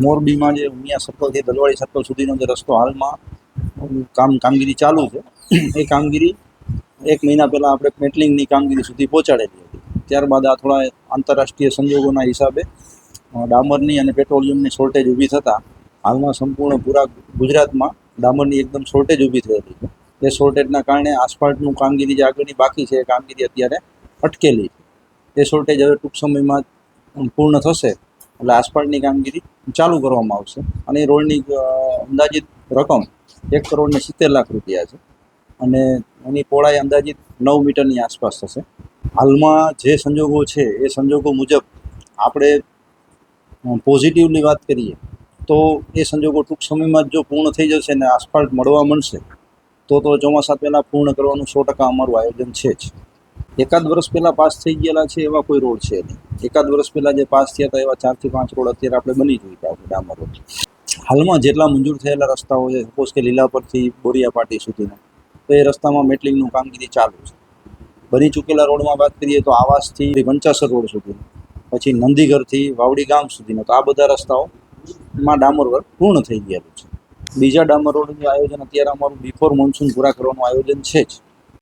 મોરબીમાં જે ઉમિયા સર્કલથી દલવાડી સર્કલ સુધીનો જે રસ્તો હાલમાં કામગીરી ચાલુ છે, એ કામગીરી 1 મહિના પહેલાં આપણે મેટલિંગની કામગીરી સુધી પહોંચાડેલી હતી. ત્યારબાદ આ થોડા આંતરરાષ્ટ્રીય સંજોગોના હિસાબે ડામરની અને પેટ્રોલિયમની શોર્ટેજ ઊભી થતાં હાલમાં સંપૂર્ણ પૂરા ગુજરાતમાં ડામરની એકદમ શોર્ટેજ ઊભી થયેલી છે. એ શોર્ટેજના કારણે આસફાલ્ટનું કામગીરી જે આગળની બાકી છે એ કામગીરી અત્યારે અટકેલી છે. એ શોર્ટેજ હવે ટૂંક સમયમાં પૂર્ણ થશે એટલે આસફાલ્ટની કામગીરી ચાલુ કરવામાં આવશે અને એ રોડની અંદાજિત રકમ 1,70,00,000 રૂપિયા છે અને એની પહોળાઈ અંદાજિત 9 મીટરની આસપાસ થશે. હાલમાં જે સંજોગો છે એ સંજોગો મુજબ આપણે પોઝિટિવની વાત કરીએ તો એ સંજોગો ટૂંક સમયમાં જો પૂર્ણ થઈ જશે ને આસફાલ્ટ મળવા મળશે તો ચોમાસા પહેલાં પૂર્ણ કરવાનું 100% અમારું આયોજન છે જ. એકાદ વર્ષ પહેલાં પાસ થઈ ગયેલા છે એવા કોઈ રોડ છે નહીં. એકાદ વર્ષ પહેલાં જે પાસ થયા હતા એવા 4 થી 5 રોડ અત્યારે આપણે બની ચૂક્યા છે ડામર રોડ. હાલમાં જેટલા મંજૂર થયેલા રસ્તાઓ છે, સપોઝ કે લીલાપરથી બોરિયાપાટી સુધીના, તો એ રસ્તામાં મેટલિંગનું કામગીરી ચાલુ છે. બની ચૂકેલા રોડમાં વાત કરીએ તો આવાસથી વંચાસર રોડ સુધીનો, પછી નંદીઘરથી વાવડી ગામ સુધીનો, તો આ બધા રસ્તાઓમાં ડામર વર્ક પૂર્ણ થઈ ગયેલું છે. બીજા ડામર રોડનું આયોજન અત્યારે અમારું બિફોર મોન્સૂન પૂરા કરવાનું આયોજન છે જ.